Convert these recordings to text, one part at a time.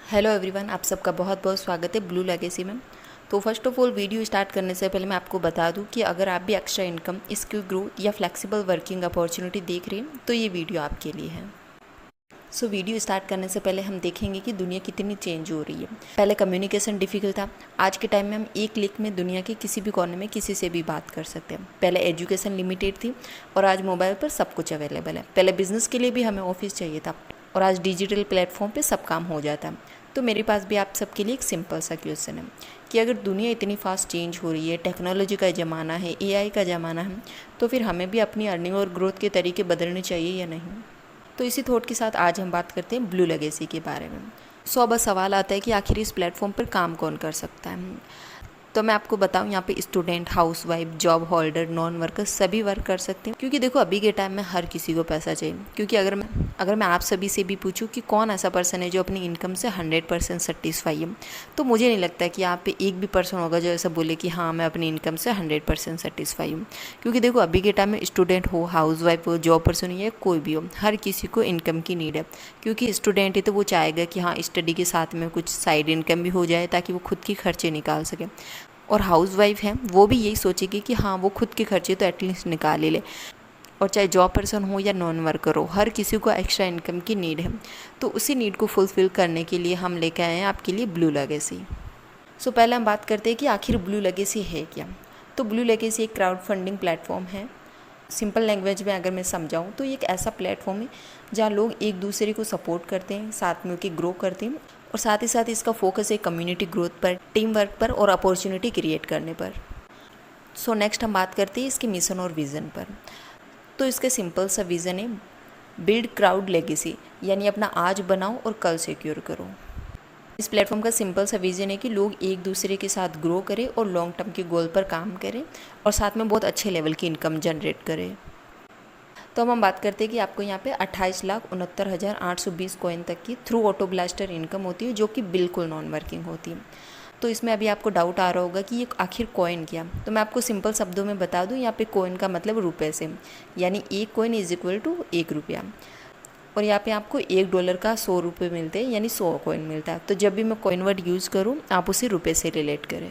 Hello everyone, आप सबका बहुत बहुत स्वागत है ब्लू लेगेसी में। तो first of all video start करने से पहले मैं आपको बता दूं कि अगर आप भी एक्स्ट्रा इनकम, स्किल ग्रोथ या फ्लेक्सिबल वर्किंग अपॉर्चुनिटी देख रहे हैं तो ये वीडियो आपके लिए है। सो वीडियो स्टार्ट करने से पहले हम देखेंगे कि दुनिया कितनी चेंज हो रही है। पहले कम्युनिकेशन डिफ़िकल्ट था, आज के टाइम में हम एक क्लिक में दुनिया के किसी भी कोने में किसी से भी बात कर सकते हैं। पहले एजुकेशन लिमिटेड थी और आज मोबाइल पर सब कुछ अवेलेबल है। पहले बिजनेस के लिए भी हमें ऑफिस चाहिए था और आज डिजिटल प्लेटफॉर्म पे सब काम हो जाता है। तो मेरे पास भी आप सबके लिए एक सिंपल सा क्वेश्चन है कि अगर दुनिया इतनी फास्ट चेंज हो रही है, टेक्नोलॉजी का ज़माना है, एआई का ज़माना है, तो फिर हमें भी अपनी अर्निंग और ग्रोथ के तरीके बदलने चाहिए या नहीं। तो इसी थॉट के साथ आज हम बात करते हैं ब्लू लेगेसी के बारे में। अब सवाल आता है कि आखिर इस प्लेटफॉर्म पर काम कौन कर सकता है। तो मैं आपको बताऊं, यहाँ पे student, housewife, job holder, non worker सभी वर्क कर सकते हैं, क्योंकि देखो अभी के टाइम में हर किसी को पैसा चाहिए। क्योंकि अगर मैं आप सभी से भी पूछूं कि कौन ऐसा पर्सन है जो अपनी इनकम से 100% सेटिस्फाई है, तो मुझे नहीं लगता कि यहाँ पे एक भी पर्सन होगा जो ऐसा बोले कि हाँ मैं अपनी इनकम से 100% सेटिस्फाई हूँ। क्योंकि देखो अभी के टाइम में स्टूडेंट हो, हाउसवाइफ हो, जॉब पर्सन हो या कोई भी हो, हर किसी को इनकम की नीड है। क्योंकि स्टूडेंट है तो वो चाहेगा कि हाँ स्टडी के साथ में कुछ साइड इनकम भी हो जाए ताकि वो खुद की खर्चे निकाल सके। और हाउसवाइफ है वो भी यही सोचेगी कि हाँ वो खुद के खर्चे तो एटलीस्ट निकाल ही ले। और चाहे जॉब पर्सन हो या नॉन वर्कर हो, हर किसी को एक्स्ट्रा इनकम की नीड है। तो उसी नीड को फुलफ़िल करने के लिए हम लेके आए हैं आपके लिए ब्लू लेगेसी। पहले हम बात करते हैं कि आखिर ब्लू लेगेसी है क्या। तो ब्लू लेगेसी एक क्राउड फंडिंग प्लेटफॉर्म है। सिंपल लैंग्वेज में अगर मैं समझाऊँ तो ये एक ऐसा प्लेटफॉर्म है जहाँ लोग एक दूसरे को सपोर्ट करते हैं, साथ में ग्रो करते हैं, और साथ ही साथ इसका फोकस है कम्युनिटी ग्रोथ पर, टीम वर्क पर और अपॉर्चुनिटी क्रिएट करने पर। नेक्स्ट हम बात करते हैं इसके मिशन और विज़न पर। तो इसका सिंपल सा विज़न है बिल्ड क्राउड लेगेसी, यानी अपना आज बनाओ और कल सिक्योर करो। इस प्लेटफॉर्म का सिंपल सा विज़न है कि लोग एक दूसरे के साथ ग्रो करें और लॉन्ग टर्म के गोल पर काम करें और साथ में बहुत अच्छे लेवल की इनकम जनरेट करें। तो अब हम बात करते हैं कि आपको यहाँ पे 28,69,820 कॉइन तक की थ्रू ऑटो ब्लास्टर इनकम होती है, जो कि बिल्कुल नॉन वर्किंग होती है। तो इसमें अभी आपको डाउट आ रहा होगा कि ये आखिर कॉइन क्या। तो मैं आपको सिंपल शब्दों में बता दूँ, यहाँ पे कॉइन का मतलब रुपए से, यानी एक कॉइन इज इक्वल टू 1 रुपया। और यहाँ पे आपको $1 का 100 रुपये मिलते हैं, यानी 100 कॉइन मिलता है। तो जब भी मैं कॉइन वर्ड यूज़ करूँ आप उसे रुपये से रिलेट करें।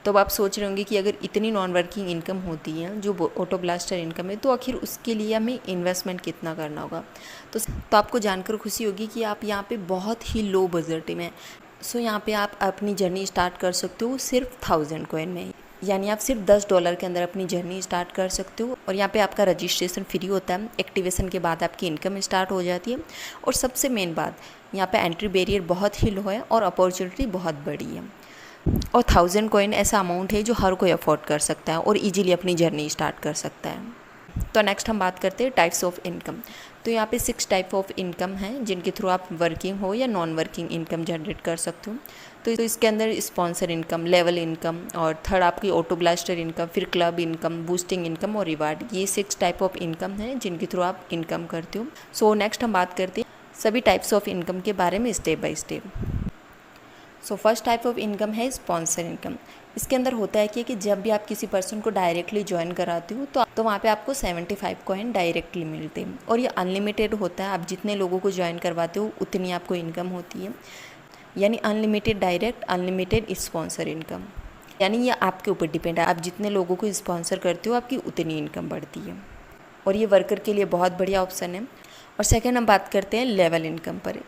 तो अब आप सोच रहे होंगे कि अगर इतनी नॉन वर्किंग इनकम होती है जो ऑटो ब्लास्टर इनकम है, तो आखिर उसके लिए हमें इन्वेस्टमेंट कितना करना होगा। तो आपको जानकर खुशी होगी कि आप यहाँ पे बहुत ही लो बजट में। यहाँ पे आप अपनी जर्नी स्टार्ट कर सकते हो सिर्फ 1000 कॉइन में, यानी आप सिर्फ $10 के अंदर अपनी जर्नी स्टार्ट कर सकते हो। और यहाँ पे आपका रजिस्ट्रेशन फ्री होता है, एक्टिवेशन के बाद आपकी इनकम स्टार्ट हो जाती है। और सबसे मेन बात, यहाँ पे एंट्री बैरियर बहुत ही लो है और अपॉर्चुनिटी बहुत बड़ी है। और 1000 कॉइन ऐसा अमाउंट है जो हर कोई अफोर्ड कर सकता है और इजीली अपनी जर्नी स्टार्ट कर सकता है। तो नेक्स्ट हम बात करते हैं टाइप्स ऑफ इनकम। तो यहाँ पे 6 टाइप ऑफ इनकम हैं जिनके थ्रू आप वर्किंग हो या नॉन वर्किंग इनकम जनरेट कर सकते हो। तो इसके अंदर स्पॉन्सर इनकम, लेवल इनकम, और थर्ड आपकी ऑटो ब्लास्टर इनकम, फिर क्लब इनकम, बूस्टिंग इनकम और रिवार्ड। ये 6 टाइप ऑफ इनकम हैं जिनके थ्रू आप इनकम करते हो। नेक्स्ट हम बात करते हैं सभी टाइप्स ऑफ इनकम के बारे में step by step. First type of income है स्पॉन्सर इनकम। इसके अंदर होता है कि जब भी आप किसी पर्सन को डायरेक्टली ज्वाइन कराते हो तो वहाँ पे आपको 75 कॉइन डायरेक्टली मिलते हैं, और ये अनलिमिटेड होता है। आप जितने लोगों को ज्वाइन करवाते हो उतनी आपको इनकम होती है, यानी unlimited direct, unlimited sponsor income. यानी ये आपके ऊपर डिपेंड है, आप जितने लोगों को स्पॉन्सर करते हो आपकी उतनी इनकम बढ़ती है, और ये वर्कर के लिए बहुत बढ़िया ऑप्शन है। और सेकेंड हम बात करते हैं लेवल इनकम पर।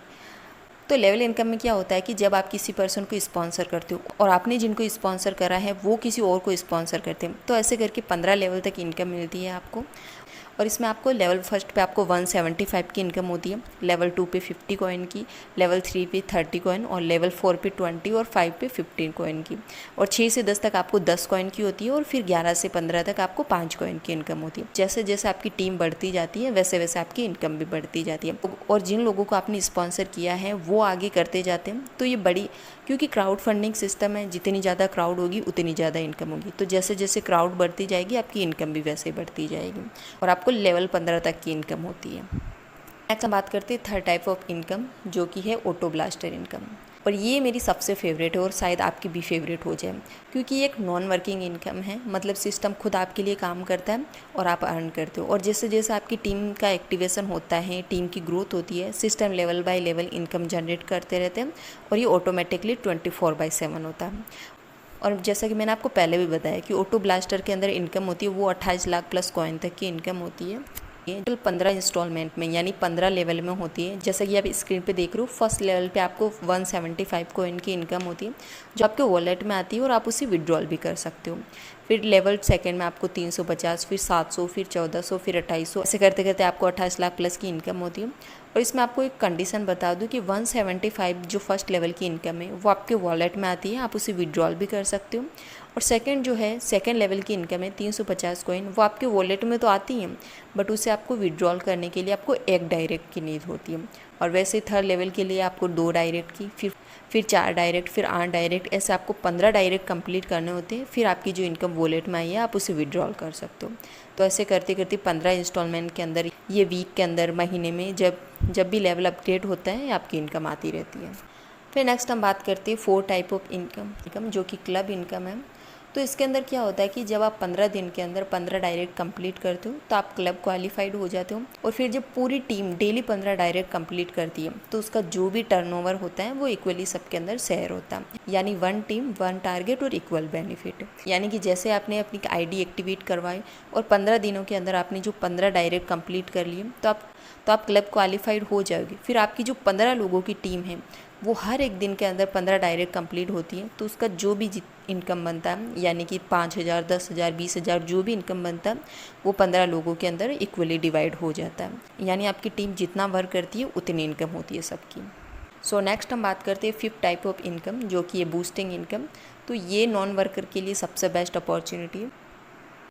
तो लेवल इनकम में क्या होता है कि जब आप किसी पर्सन को स्पॉन्सर करते हो और आपने जिनको स्पॉन्सर करा है वो किसी और को स्पॉन्सर करते हैं, तो ऐसे करके 15 लेवल तक इनकम मिलती है आपको। और इसमें आपको लेवल फर्स्ट पे आपको 175 की इनकम होती है, लेवल 2 पे 50 कॉइन की, लेवल 3 पे 30 कॉइन, और लेवल 4 पे 20 और 5 पे 15 कॉइन की। और 6 से 10 तक आपको 10 कॉइन की होती है, और फिर 11 से 15 तक आपको 5 कॉइन की इनकम होती है। जैसे जैसे आपकी टीम बढ़ती जाती है वैसे वैसे आपकी इनकम भी बढ़ती जाती है। और जिन लोगों को आपने स्पॉन्सर किया है वो आगे करते जाते हैं। तो ये बड़ी, क्योंकि क्राउड फंडिंग सिस्टम है, जितनी ज़्यादा क्राउड होगी उतनी ज़्यादा इनकम होगी। तो जैसे जैसे क्राउड बढ़ती जाएगी आपकी इनकम भी वैसे बढ़ती जाएगी, और आपको लेवल 15 तक की इनकम होती है। नेक्स्ट हम बात करते हैं थर्ड टाइप ऑफ इनकम, जो कि है ऑटो ब्लास्टर इनकम। और ये मेरी सबसे फेवरेट है और शायद आपकी भी फेवरेट हो जाए, क्योंकि ये एक नॉन वर्किंग इनकम है। मतलब सिस्टम खुद आपके लिए काम करता है और आप अर्न करते हो। और जैसे जैसे आपकी टीम का एक्टिवेशन होता है, टीम की ग्रोथ होती है, system level by level income generate करते रहते हैं और ये ऑटोमेटिकली 24/7 होता है। और जैसा कि मैंने आपको पहले भी बताया कि ऑटो ब्लास्टर के अंदर इनकम होती है वो 28 लाख प्लस कॉइन तक की इनकम होती है। ये 15 इंस्टॉलमेंट में यानी 15 लेवल में होती है। जैसा कि आप स्क्रीन पे देख रहे हो, फर्स्ट लेवल पे आपको 175 कॉइन की इनकम होती है जो आपके वॉलेट में आती है और आप उसे विड्रॉल भी कर सकते हो। फिर लेवल सेकंड में आपको 350, फिर 700, फिर 1400, फिर 2800, ऐसे करते करते आपको 28 लाख प्लस की इनकम होती है। और इसमें आपको एक कंडीशन बता दूं कि 175 जो फर्स्ट लेवल की इनकम है वो आपके वॉलेट में आती है, आप उसे विड्रॉल भी कर सकते हो। और सेकंड जो है, सेकंड लेवल की इनकम है 350 कॉइन, वो आपके वॉलेट में तो आती है बट उसे आपको विड्रॉल करने के लिए आपको एक डायरेक्ट की नीड होती है। और वैसे थर्ड लेवल के लिए आपको 2 डायरेक्ट की, फिर 4 डायरेक्ट, फिर 8 डायरेक्ट, ऐसे आपको 15 डायरेक्ट कंप्लीट करने होते हैं। फिर आपकी जो इनकम वॉलेट में आई है आप उसे विड्रॉल कर सकते हो। तो ऐसे करते करते 15 इंस्टॉलमेंट के अंदर, ये वीक के अंदर, महीने में जब भी लेवल अपग्रेड होता है आपकी इनकम आती रहती है। फिर नेक्स्ट हम बात करते हैं 4 टाइप ऑफ इनकम जो कि क्लब इनकम है। तो इसके अंदर क्या होता है कि जब आप 15 दिन के अंदर 15 डायरेक्ट कंप्लीट करते हो तो आप क्लब क्वालिफाइड हो जाते हो। और फिर जब पूरी टीम डेली 15 डायरेक्ट कंप्लीट करती है तो उसका जो भी टर्नओवर होता है वो इक्वली सबके अंदर शेयर होता है। यानी 1 टीम 1 टारगेट और इक्वल बेनिफिट। यानी कि जैसे आपने अपनी आईडी एक्टिवेट करवाई और 15 दिनों के अंदर आपने जो 15 डायरेक्ट कंप्लीट कर लिए तो आप क्लब क्वालिफाइड हो जाओगे। फिर आपकी जो 15 लोगों की टीम है वो हर एक दिन के अंदर 15 डायरेक्ट कंप्लीट होती है तो उसका जो भी इनकम बनता है, यानी कि 5,000, 10,000, 20,000 जो भी इनकम बनता है वो 15 लोगों के अंदर इक्वली डिवाइड हो जाता है। यानी आपकी टीम जितना वर्क करती है उतनी इनकम होती है सबकी। सो नेक्स्ट हम बात करते हैं 5th टाइप ऑफ इनकम, जो कि है बूस्टिंग इनकम। तो ये नॉन वर्कर के लिए सबसे बेस्ट अपॉर्चुनिटी है।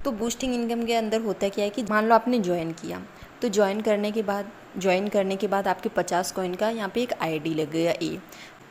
तो बूस्टिंग इनकम के अंदर होता क्या है कि मान लो आपने ज्वाइन किया, तो ज्वाइन करने के बाद आपके 50 कॉइन का यहाँ पे एक आईडी लगेगा ए,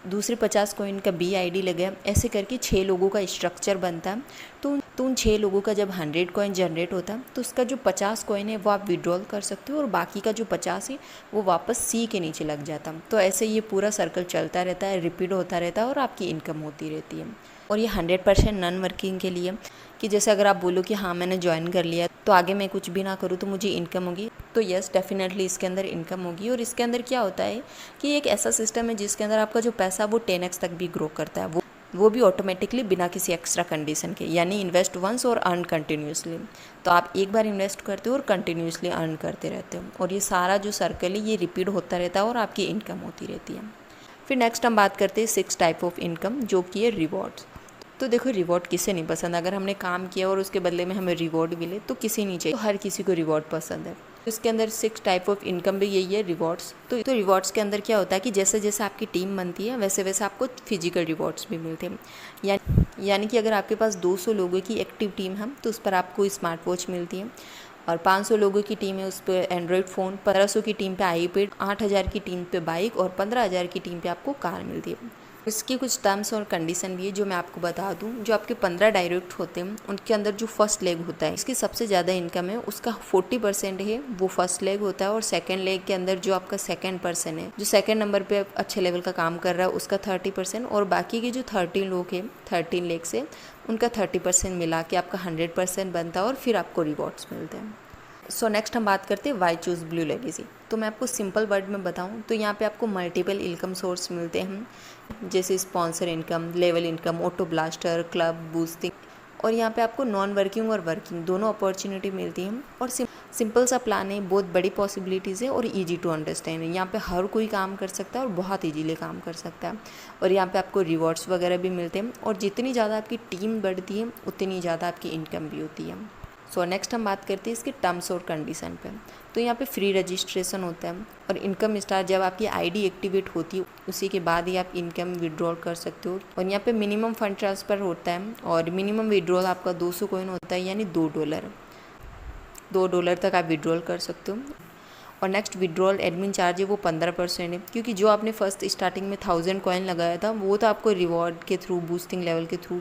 दूसरे 50 कॉइन का बी आईडी लगेगा। ऐसे करके 6 लोगों का स्ट्रक्चर बनता है। तो उन 6 लोगों का जब 100 कॉइन जनरेट होता है तो उसका जो 50 कॉइन है वो आप विड्रॉल कर सकते हो और बाकी का जो 50 है वो वापस सी के नीचे लग जाता है। तो ऐसे ये पूरा सर्कल चलता रहता है, रिपीट होता रहता है और आपकी इनकम होती रहती है। और ये 100% नॉन वर्किंग के लिए, कि जैसे अगर आप बोलो कि हाँ मैंने ज्वाइन कर लिया तो आगे मैं कुछ भी ना करूँ तो मुझे इनकम होगी, तो यस डेफिनेटली इसके अंदर इनकम होगी। और इसके अंदर क्या होता है कि एक ऐसा सिस्टम है जिसके अंदर आपका जो पैसा वो 10x तक भी ग्रो करता है, वो भी ऑटोमेटिकली बिना किसी एक्स्ट्रा कंडीशन के। यानी इन्वेस्ट वंस और अर्न कंटिन्यूसली। तो आप एक बार इन्वेस्ट करते हो और कंटिन्यूसली अर्न करते रहते हो और ये सारा जो सर्कल है ये रिपीट होता रहता है और आपकी इनकम होती रहती है। फिर नेक्स्ट हम बात करते हैं 6 टाइप ऑफ इनकम, जो कि है रिवॉर्ड्स। तो देखो रिवॉर्ड किसे नहीं पसंद, अगर हमने काम किया और उसके बदले में हमें रिवॉर्ड मिले तो किसी नहीं चाहिए, तो हर किसी को रिवॉर्ड पसंद है। तो इसके अंदर 6 टाइप ऑफ इनकम भी यही है, रिवॉर्ड्स। तो रिवॉर्ड्स के अंदर क्या होता है कि जैसे जैसे आपकी टीम बनती है वैसे वैसे आपको फिजिकल रिवॉर्ड्स भी मिलते हैं। यानी कि अगर आपके पास 200 लोगों की एक्टिव टीम है तो उस पर आपको स्मार्ट वॉच मिलती है, और 500 लोगों की टीम है उस पर एंड्रॉयड फ़ोन, 1500 की टीम पे आईपैड, 8000 की टीम पे बाइक और 15,000 की टीम पे आपको कार मिलती है। इसकी कुछ टर्म्स और कंडीशन भी है जो मैं आपको बता दूं। जो आपके 15 डायरेक्ट होते हैं उनके अंदर जो फर्स्ट लेग होता है इसकी सबसे ज़्यादा इनकम है, उसका 40% है वो फर्स्ट लेग होता है। और सेकंड लेग के अंदर जो आपका सेकंड पर्सन है, जो सेकंड नंबर पे अच्छे लेवल का काम कर रहा है, उसका 30%। और बाकी के जो 13 लोग हैं 13 लेग से उनका 30% मिला के आपका 100% बनता है और फिर आपको रिवॉर्ड्स मिलते हैं। सो नेक्स्ट हम बात करते हैं वाई चूज़ ब्लू लेगेसी। तो मैं आपको सिंपल वर्ड में बताऊं तो यहाँ पे आपको मल्टीपल इनकम सोर्स मिलते हैं, जैसे sponsor income, level income, auto blaster, club boosting. और यहाँ पे आपको नॉन वर्किंग और वर्किंग दोनों अपॉर्चुनिटी मिलती हैं। और सिंपल सा प्लान है, बहुत बड़ी पॉसिबिलिटीज़ है और इजी टू अंडरस्टैंड है। यहाँ पे हर कोई काम कर सकता है और बहुत ईजीली काम कर सकता है। और यहाँ पे आपको रिवॉर्ड्स वगैरह भी मिलते हैं और जितनी ज़्यादा आपकी टीम बढ़ती है उतनी ज़्यादा आपकी इनकम भी होती है। सो नेक्स्ट हम बात करते हैं इसके टर्म्स और कंडीशन पे। तो यहाँ पे फ्री रजिस्ट्रेशन होता है और इनकम स्टार्ट जब आपकी आईडी एक्टिवेट होती है उसी के बाद ही आप इनकम विड्रॉल कर सकते हो। और यहाँ पे मिनिमम फंड ट्रांसफ़र होता है और मिनिमम विड्रॉल आपका 200 कॉइन होता है, यानी $2 तक आप विड्रॉल कर सकते हो। और नेक्स्ट विड्रॉल एडमिन चार्ज है वो 15% है, क्योंकि जो आपने फर्स्ट स्टार्टिंग में 1000 कॉइन लगाया था वो तो आपको रिवॉर्ड के थ्रू, बूस्टिंग लेवल के थ्रू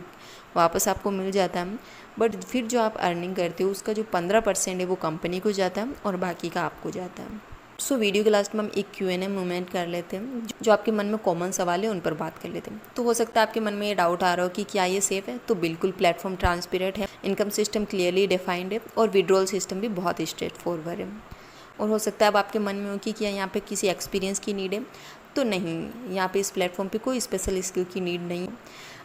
वापस आपको मिल जाता है। बट फिर जो आप अर्निंग करते हो उसका जो 15% है वो कंपनी को जाता है और बाकी का आपको जाता है। सो वीडियो के लास्ट में हम एक Q&A मूवमेंट कर लेते हैं, जो आपके मन में कॉमन सवाल है उन पर बात कर लेते हैं। तो हो सकता है आपके मन में ये डाउट आ रहा हो कि क्या ये सेफ़ है। तो बिल्कुल, प्लेटफॉर्म ट्रांसपेरेंट है, इनकम सिस्टम क्लियरली डिफाइंड है और विड्रॉल सिस्टम भी बहुत स्ट्रेट फॉरवर्ड है। और हो सकता है अब आपके मन में हो कि क्या यहाँ पे किसी एक्सपीरियंस की नीड है। तो नहीं, यहाँ पे इस प्लेटफॉर्म पे कोई स्पेशल स्किल की नीड नहीं है।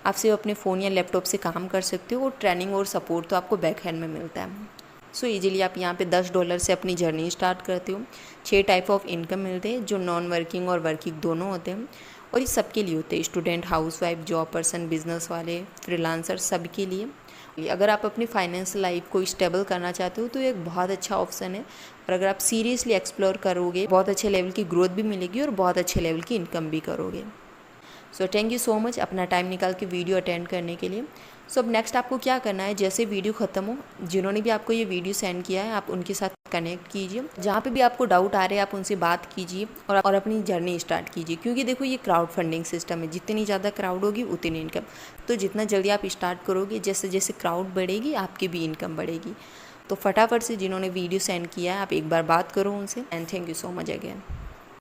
आप सिर्फ अपने फ़ोन या लैपटॉप से काम कर सकते हो और ट्रेनिंग और सपोर्ट तो आपको बैक हैंड में मिलता है। सो ईजिली आप यहाँ पे $10 से अपनी जर्नी स्टार्ट करते हो। 6 टाइप ऑफ इनकम मिलते हैं, जो नॉन वर्किंग और वर्किंग दोनों होते हैं, और ये सबके लिए होते हैं, student, housewife, job person, business वाले, फ्रीलांसर, सबके लिए। अगर आप अपनी फाइनेंशियल लाइफ को स्टेबल करना चाहते हो तो ये एक बहुत अच्छा ऑप्शन है, और अगर आप सीरियसली एक्सप्लोर करोगे बहुत अच्छे लेवल की ग्रोथ भी मिलेगी और बहुत अच्छे लेवल की इनकम भी करोगे। So thank you so much अपना टाइम निकाल के वीडियो अटेंड करने के लिए। सो अब नेक्स्ट आपको क्या करना है, जैसे वीडियो ख़त्म हो, जिन्होंने भी आपको ये वीडियो सेंड किया है आप उनके साथ कनेक्ट कीजिए। जहाँ पे भी आपको डाउट आ रहे हैं आप उनसे बात कीजिए और अपनी जर्नी स्टार्ट कीजिए, क्योंकि देखो ये क्राउड फंडिंग सिस्टम है, जितनी ज़्यादा क्राउड होगी उतनी इनकम। तो जितना जल्दी आप स्टार्ट करोगे, जैसे जैसे क्राउड बढ़ेगी आपकी भी इनकम बढ़ेगी। तो फटाफट से जिन्होंने वीडियो सेंड किया है आप एक बार बात करो उनसे। And thank you so much again.